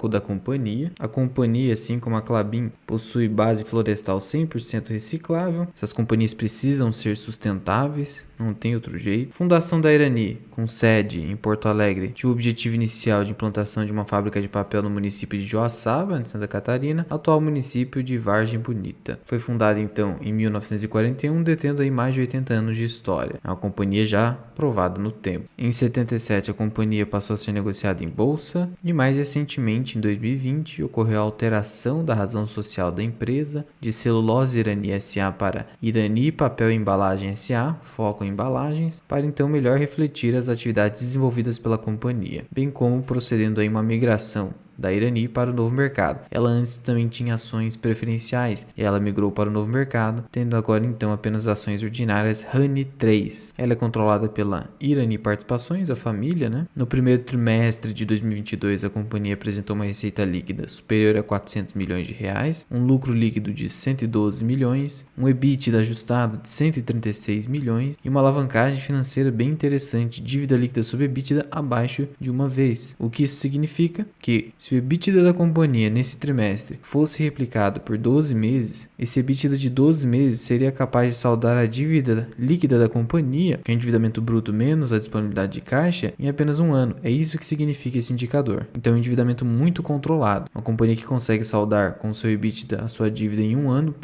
da companhia. A companhia, assim como a Klabin, possui base florestal 100% reciclável. Essas companhias precisam ser sustentáveis, não tem outro jeito. Fundação da Irani, com sede em Porto Alegre, tinha o objetivo inicial de implantação de uma fábrica de papel no município de Joaçaba, em Santa Catarina, atual município de Vargem Bonita. Foi fundada então em 1941, detendo aí mais de 80 anos de história. É uma companhia já provada no tempo. Em 77, a companhia passou a ser negociada em bolsa e mais recentemente, em 2020, ocorreu a alteração da razão social da empresa de Celulose Irani S.A. para Irani Papel e Embalagem S.A., foco em embalagens, para então melhor refletir as atividades desenvolvidas pela companhia, bem como procedendo a uma migração da Irani para o novo mercado. Ela antes também tinha ações preferenciais e ela migrou para o novo mercado, tendo agora então apenas ações ordinárias RANI 3. Ela é controlada pela Irani Participações, a família, né? No primeiro trimestre de 2022, a companhia apresentou uma receita líquida superior a 400 milhões de reais, um lucro líquido de 112 milhões, um EBITDA ajustado de 136 milhões e uma alavancagem financeira bem interessante, dívida líquida sobre EBITDA abaixo de uma vez. O que isso significa? Que se o EBITDA da companhia nesse trimestre fosse replicado por 12 meses, esse EBITDA de 12 meses seria capaz de saldar a dívida líquida da companhia, que é o endividamento bruto menos a disponibilidade de caixa, em apenas um ano. É isso que significa esse indicador. Então, é um endividamento muito controlado. Uma companhia que consegue saldar com o seu EBITDA a sua dívida em um ano,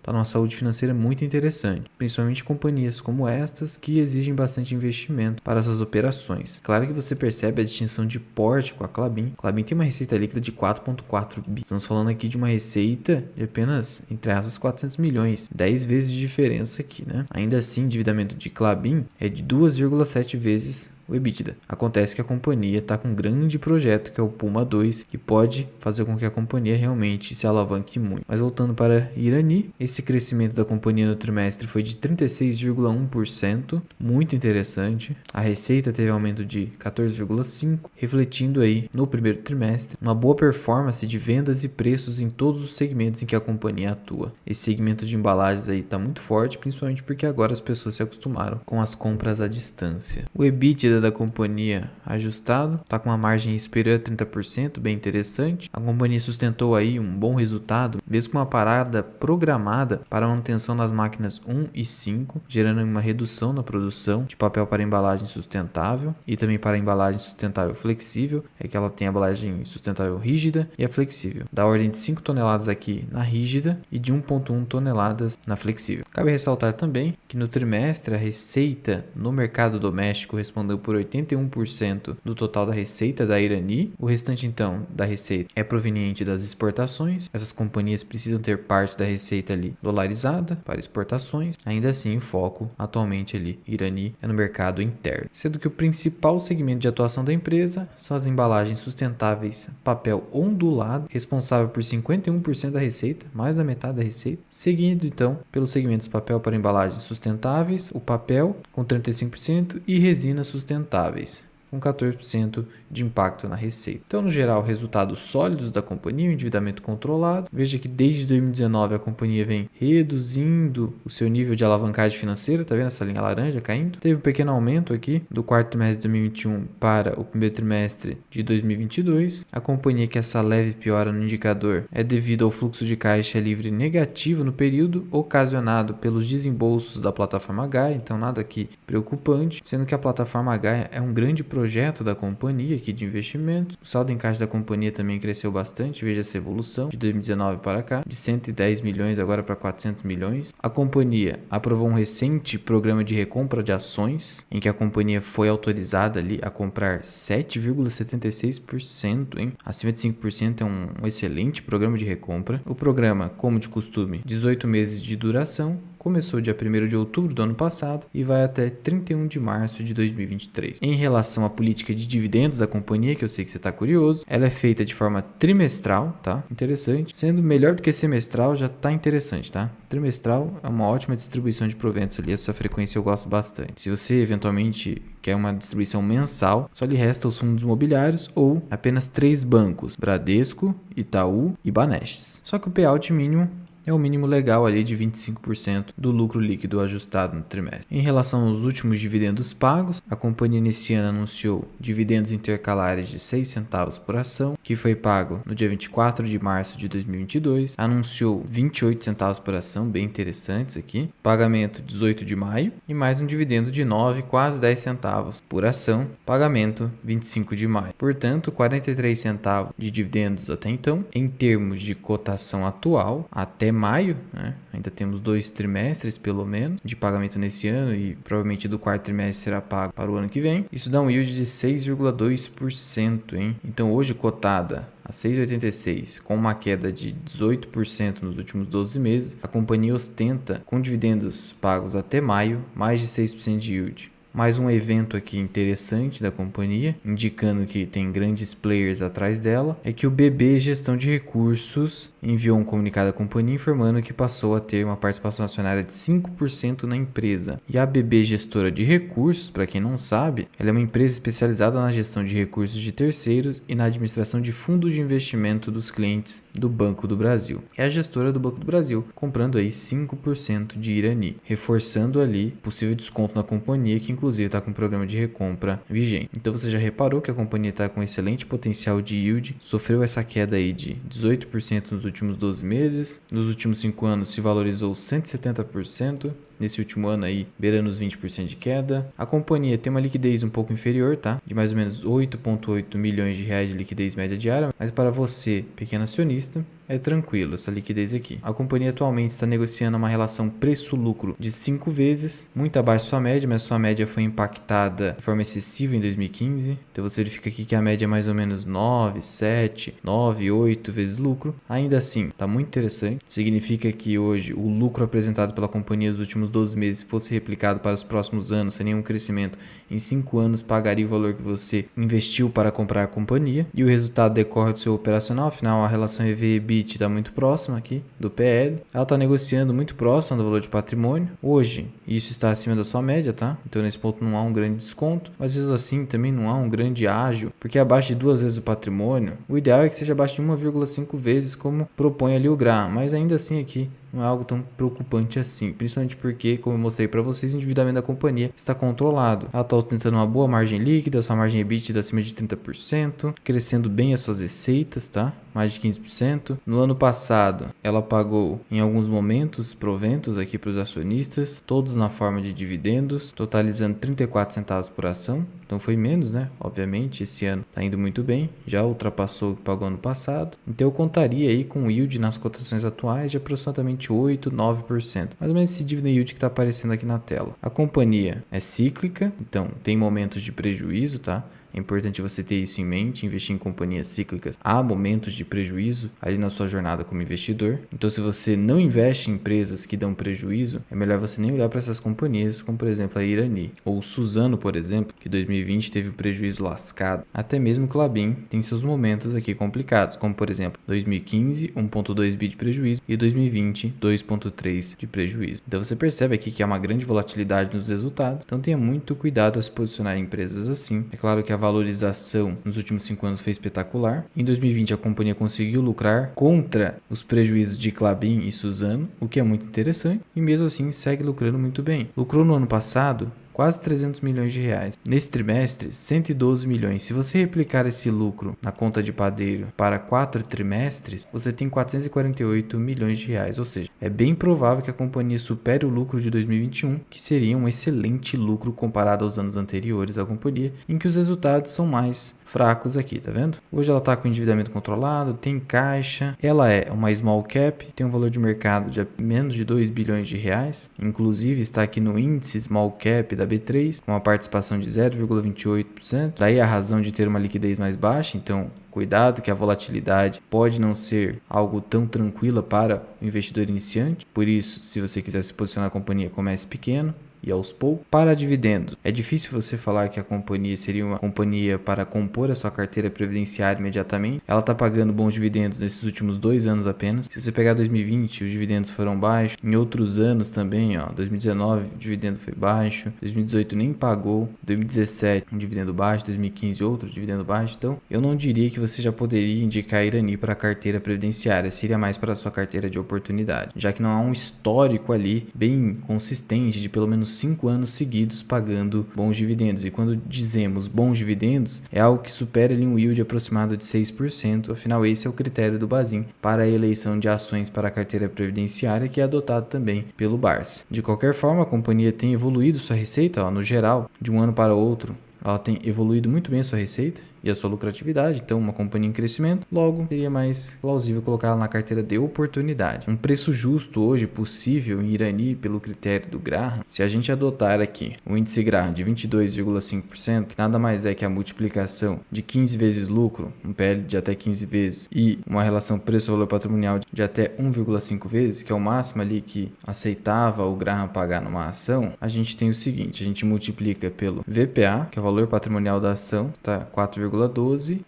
está numa saúde financeira muito interessante, principalmente companhias como estas que exigem bastante investimento para suas operações. Claro que você percebe a distinção de porte com a Klabin. A Klabin tem uma receita líquida de 4,4 bi. Estamos falando aqui de uma receita de apenas, entre aspas, 400 milhões. 10 vezes de diferença aqui, né? Ainda assim, o endividamento de Klabin é de 2,7 vezes o EBITDA. Acontece que a companhia está com um grande projeto que é o Puma 2, que pode fazer com que a companhia realmente se alavanque muito. Mas voltando para Irani, esse crescimento da companhia no trimestre foi de 36,1%, muito interessante. A receita teve aumento de 14,5%, refletindo aí no primeiro trimestre uma boa performance de vendas e preços em todos os segmentos em que a companhia atua. Esse segmento de embalagens aí está muito forte, principalmente porque agora as pessoas se acostumaram com as compras à distância. O EBITDA da companhia ajustado está com uma margem superior a 30%, bem interessante. A companhia sustentou aí um bom resultado, mesmo com uma parada programada para a manutenção das máquinas 1 e 5, gerando uma redução na produção de papel para embalagem sustentável e também para embalagem sustentável flexível, é que ela tem a embalagem sustentável rígida e a flexível, da ordem de 5 toneladas aqui na rígida e de 1,1 toneladas na flexível. Cabe ressaltar também que no trimestre a receita no mercado doméstico respondeu por 81% do total da receita da Irani. O restante, então, da receita é proveniente das exportações. Essas companhias precisam ter parte da receita ali dolarizada para exportações. Ainda assim, o foco atualmente ali, Irani, é no mercado interno. Sendo que o principal segmento de atuação da empresa são as embalagens sustentáveis papel ondulado, responsável por 51% da receita, mais da metade da receita. Seguido, então, pelos segmentos papel para embalagens sustentáveis, o papel com 35% e resinas sustentáveis com 14% de impacto na receita. Então, no geral, resultados sólidos da companhia, o endividamento controlado. Veja que desde 2019 a companhia vem reduzindo o seu nível de alavancagem financeira, tá vendo essa linha laranja caindo? Teve um pequeno aumento aqui do quarto trimestre de 2021 para o primeiro trimestre de 2022. A companhia que essa leve piora no indicador é devido ao fluxo de caixa livre negativo no período, ocasionado pelos desembolsos da plataforma Gaia, então nada aqui preocupante, sendo que a plataforma Gaia é um grande projeto da companhia aqui de investimento. O saldo em caixa da companhia também cresceu bastante, veja essa evolução de 2019 para cá, de 110 milhões agora para 400 milhões. A companhia aprovou um recente programa de recompra de ações, em que a companhia foi autorizada ali a comprar 7,76%, hein? Acima de 5% é um excelente programa de recompra. O programa, como de costume, 18 meses de duração, começou dia 1º de outubro do ano passado e vai até 31 de março de 2023. Em relação à política de dividendos da companhia, que eu sei que você está curioso, ela é feita de forma trimestral, tá? Interessante. Sendo melhor do que semestral, já tá interessante, tá? Trimestral é uma ótima distribuição de proventos ali, essa frequência eu gosto bastante. Se você eventualmente quer uma distribuição mensal, só lhe resta os fundos imobiliários ou apenas 3 bancos, Bradesco, Itaú e Banestes. Só que o payout mínimo é o mínimo legal ali de 25% do lucro líquido ajustado no trimestre. Em relação aos últimos dividendos pagos, a companhia nesse ano anunciou dividendos intercalares de 6 centavos por ação, que foi pago no dia 24 de março de 2022, anunciou 28 centavos por ação, bem interessantes aqui, pagamento 18 de maio, e mais um dividendo de 9, quase 10 centavos por ação, pagamento 25 de maio. Portanto, 43 centavos de dividendos até então. Em termos de cotação atual, até maio, né, ainda temos 2 trimestres pelo menos de pagamento nesse ano e provavelmente do quarto trimestre será pago para o ano que vem. Isso dá um yield de 6,2%, hein? Então hoje cotada a 6,86, com uma queda de 18% nos últimos 12 meses, a companhia ostenta, com dividendos pagos até maio, mais de 6% de yield. Mais um evento aqui interessante da companhia, indicando que tem grandes players atrás dela, é que o BB Gestão de Recursos enviou um comunicado à companhia informando que passou a ter uma participação acionária de 5% na empresa. E a BB Gestora de Recursos, para quem não sabe, ela é uma empresa especializada na gestão de recursos de terceiros e na administração de fundos de investimento dos clientes do Banco do Brasil. É a gestora do Banco do Brasil, comprando aí 5% de Irani, reforçando ali possível desconto na companhia, que inclusive está com um programa de recompra vigente. Então você já reparou que a companhia está com excelente potencial de yield, sofreu essa queda aí de 18% nos últimos 12 meses, nos últimos 5 anos se valorizou 170%, nesse último ano aí beirando os 20% de queda. A companhia tem uma liquidez um pouco inferior, tá? De mais ou menos 8,8 milhões de reais de liquidez média diária, mas para você, pequeno acionista, é tranquilo essa liquidez aqui. A companhia atualmente está negociando uma relação preço-lucro de 5 vezes, muito abaixo da sua média, mas sua média foi impactada de forma excessiva em 2015. Então você verifica aqui que a média é mais ou menos 9, 7, 9, 8 vezes lucro. Ainda assim, está muito interessante. Significa que hoje o lucro apresentado pela companhia nos últimos 12 meses fosse replicado para os próximos anos, sem nenhum crescimento, em 5 anos pagaria o valor que você investiu para comprar a companhia. E o resultado decorre do seu operacional, afinal a relação EV/EBITDA está muito próxima aqui do PL. Ela está negociando muito próximo do valor de patrimônio. Hoje, isso está acima da sua média, tá? Então, nesse ponto não há um grande desconto. Mas, às vezes assim, também não há um grande ágio, porque abaixo de 2 vezes o patrimônio, o ideal é que seja abaixo de 1,5 vezes, como propõe ali o GRA. Mas, ainda assim, aqui não é algo tão preocupante assim, principalmente porque, como eu mostrei para vocês, o endividamento da companhia está controlado. Ela está ostentando uma boa margem líquida, sua margem EBITDA acima de 30%, crescendo bem as suas receitas, tá? Mais de 15%. No ano passado, ela pagou em alguns momentos proventos aqui para os acionistas, todos na forma de dividendos, totalizando 34 centavos por ação. Então foi menos, né? Obviamente, esse ano está indo muito bem, já ultrapassou o que pagou ano passado. Então eu contaria aí com um yield nas cotações atuais de aproximadamente 8, 9%. Mais ou menos esse dividend yield que está aparecendo aqui na tela. A companhia é cíclica, então tem momentos de prejuízo, tá? É importante você ter isso em mente, investir em companhias cíclicas. Há momentos de prejuízo ali na sua jornada como investidor. Então, se você não investe em empresas que dão prejuízo, é melhor você nem olhar para essas companhias, como por exemplo a Irani. Ou o Suzano, por exemplo, que em 2020 teve um prejuízo lascado. Até mesmo o Klabin tem seus momentos aqui complicados, como por exemplo 2015, 1,2 bi de prejuízo e 2020, 2,3 de prejuízo. Então, você percebe aqui que há uma grande volatilidade nos resultados. Então, tenha muito cuidado ao se posicionar em empresas assim. É claro que a valorização nos últimos 5 anos foi espetacular. Em 2020 a companhia conseguiu lucrar contra os prejuízos de Klabin e Suzano, o que é muito interessante, e mesmo assim segue lucrando muito bem. Lucrou no ano passado quase 300 milhões de reais. Nesse trimestre, 112 milhões. Se você replicar esse lucro na conta de padeiro para 4 trimestres, você tem 448 milhões de reais. Ou seja, é bem provável que a companhia supere o lucro de 2021, que seria um excelente lucro comparado aos anos anteriores da companhia, em que os resultados são mais fracos aqui, tá vendo? Hoje ela está com endividamento controlado, tem caixa, ela é uma small cap, tem um valor de mercado de menos de 2 bilhões de reais, inclusive está aqui no índice small cap da B3, com uma participação de 0,28%. Daí a razão de ter uma liquidez mais baixa, então cuidado que a volatilidade pode não ser algo tão tranquila para o investidor iniciante. Por isso, se você quiser se posicionar na companhia, comece pequeno. e aos poucos. Para dividendos, é difícil você falar que a companhia seria uma companhia para compor a sua carteira previdenciária imediatamente. Ela está pagando bons dividendos nesses últimos 2 anos apenas. Se você pegar 2020, os dividendos foram baixos. Em outros anos também, 2019 o dividendo foi baixo, 2018 nem pagou, 2017 um dividendo baixo, 2015 outro dividendo baixo. Então, eu não diria que você já poderia indicar a Irani para a carteira previdenciária, seria mais para a sua carteira de oportunidade, já que não há um histórico ali bem consistente de pelo menos 5 anos seguidos pagando bons dividendos. E quando dizemos bons dividendos, é algo que supera ali um yield aproximado de 6%, afinal esse é o critério do Basel para a eleição de ações para a carteira previdenciária, que é adotado também pelo Barsi. De qualquer forma, a companhia tem evoluído sua receita, no geral, de um ano para outro. Ela tem evoluído muito bem a sua receita e a sua lucratividade, então uma companhia em crescimento, logo seria mais plausível colocar ela na carteira de oportunidade. Um preço justo hoje possível em Irani pelo critério do Graham, se a gente adotar aqui o índice Graham de 22,5%, nada mais é que a multiplicação de 15 vezes lucro, um PL de até 15 vezes e uma relação preço-valor patrimonial de até 1,5 vezes, que é o máximo ali que aceitava o Graham pagar numa ação, a gente tem o seguinte, a gente multiplica pelo VPA, que é o valor patrimonial da ação, tá 4,12,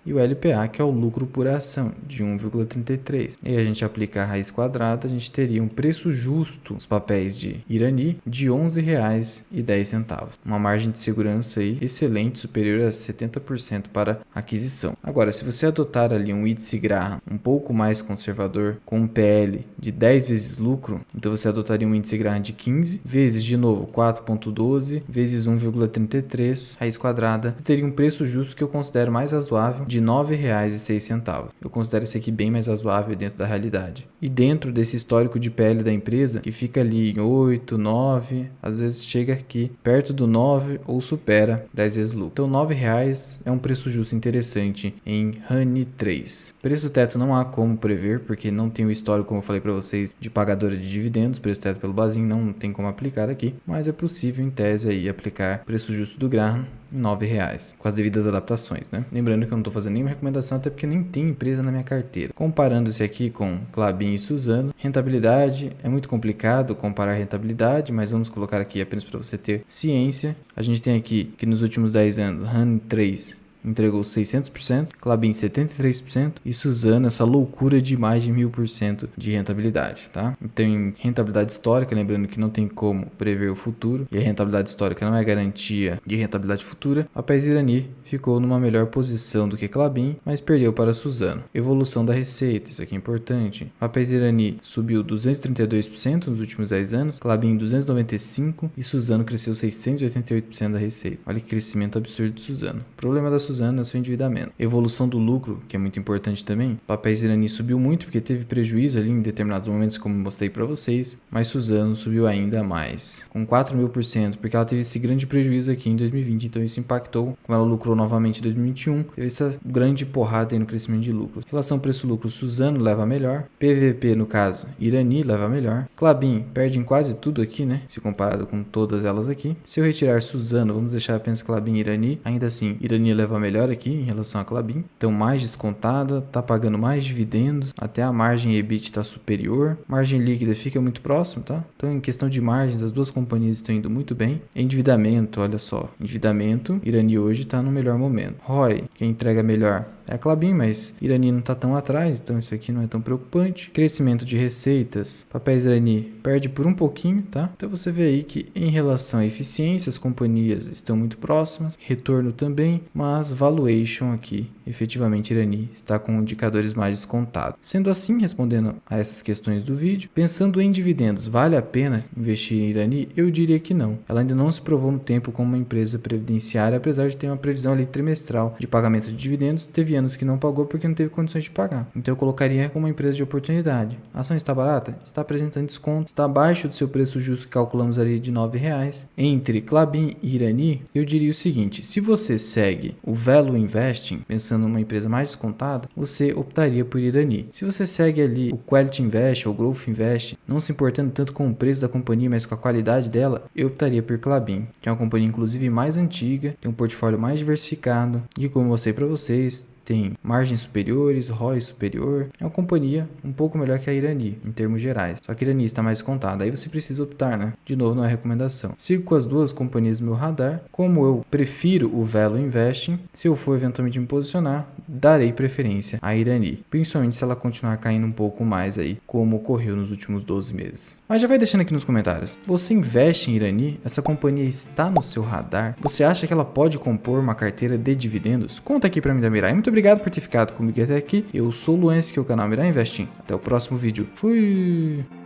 e o LPA, que é o lucro por ação, de 1,33. E a gente aplicar a raiz quadrada, a gente teria um preço justo nos papéis de Irani de R$ 11,10. Uma margem de segurança aí excelente, superior a 70% para aquisição. Agora, se você adotar ali um índice Graham um pouco mais conservador, com um PL de 10 vezes lucro, então você adotaria um índice Graham de 15 vezes, de novo, 4,12 vezes 1,33, raiz quadrada, teria um preço justo que eu considero mais razoável de R$ 9,06. Eu considero esse aqui bem mais razoável dentro da realidade. E dentro desse histórico de PL da empresa, que fica ali em 8, 9, às vezes chega aqui perto do 9 ou supera 10 vezes lucro. Então R$ 9,00 é um preço justo interessante em Rani 3. Preço teto não há como prever, porque não tem o histórico, como eu falei para vocês, de pagadora de dividendos. Preço teto pelo Basel não tem como aplicar aqui, mas é possível em tese aí aplicar preço justo do Graham R$ 9,00, com as devidas adaptações, né? Lembrando que eu não estou fazendo nenhuma recomendação, até porque nem tem empresa na minha carteira. Comparando-se aqui com Klabin e Suzano, rentabilidade é muito complicado comparar rentabilidade, mas vamos colocar aqui apenas para você ter ciência. A gente tem aqui que nos últimos 10 anos, Rani 3 entregou 600%, Klabin 73% e Suzano essa loucura de mais de 1000% de rentabilidade, tá? Então, em rentabilidade histórica, lembrando que não tem como prever o futuro e a rentabilidade histórica não é garantia de rentabilidade futura, a Papéis Irani ficou numa melhor posição do que Klabin, mas perdeu para Suzano. Evolução da receita, isso aqui é importante. Papéis Irani subiu 232% nos últimos 10 anos, Klabin 295% e Suzano cresceu 688% da receita. Olha que crescimento absurdo de Suzano. O problema da Suzano é o seu endividamento. Evolução do lucro, que é muito importante também. Papéis Irani subiu muito porque teve prejuízo ali em determinados momentos, como mostrei para vocês, mas Suzano subiu ainda mais, com 4.000%, porque ela teve esse grande prejuízo aqui em 2020, então isso impactou, como ela lucrou novamente em 2021, teve essa grande porrada aí no crescimento de lucro. Relação preço-lucro, Suzano leva a melhor, PVP no caso, Irani leva a melhor, Klabin perde em quase tudo aqui, né, se comparado com todas elas aqui. Se eu retirar Suzano, vamos deixar apenas Klabin e Irani, ainda assim, Irani leva a melhor aqui em relação a Klabin, então mais descontada, tá pagando mais dividendos, até a margem EBIT está superior, margem líquida fica muito próximo, tá? Então em questão de margens, as duas companhias estão indo muito bem. Endividamento, olha só, endividamento, Irani hoje está no melhor momento. ROI, quem entrega melhor é a Klabin, mas Irani não está tão atrás, então isso aqui não é tão preocupante. Crescimento de receitas, Papéis Irani perde por um pouquinho, tá? Então você vê aí que em relação à eficiência, as companhias estão muito próximas, retorno também, mas valuation aqui, efetivamente Irani está com indicadores mais descontados. Sendo assim, respondendo a essas questões do vídeo, pensando em dividendos, vale a pena investir em Irani? Eu diria que não. Ela ainda não se provou no tempo como uma empresa previdenciária, apesar de ter uma previsão ali trimestral de pagamento de dividendos. Teve anos que não pagou porque não teve condições de pagar. Então eu colocaria como uma empresa de oportunidade. A ação está barata? Está apresentando desconto, está abaixo do seu preço justo que calculamos ali de R$ 9,00. Entre Klabin e Irani, eu diria o seguinte, se você segue o Value Investing, pensando numa empresa mais descontada, você optaria por Irani. Se você segue ali o Quality Invest ou Growth Invest, não se importando tanto com o preço da companhia, mas com a qualidade dela, eu optaria por Klabin, que é uma companhia inclusive mais antiga, tem um portfólio mais diversificado e, como eu mostrei para vocês, tem margens superiores, ROI superior. É uma companhia um pouco melhor que a Irani, em termos gerais. Só que a Irani está mais contada, aí você precisa optar, né? De novo, não é recomendação. Sigo com as duas companhias no meu radar. Como eu prefiro o Velo Investing, se eu for eventualmente me posicionar, darei preferência à Irani. Principalmente se ela continuar caindo um pouco mais aí, como ocorreu nos últimos 12 meses. Mas já vai deixando aqui nos comentários. Você investe em Irani? Essa companhia está no seu radar? Você acha que ela pode compor uma carteira de dividendos? Conta aqui pra mim da Mirai. Muito obrigado por ter ficado comigo até aqui. Eu sou o Luan, esse aqui é o canal Mirai Investing. Até o próximo vídeo. Fui!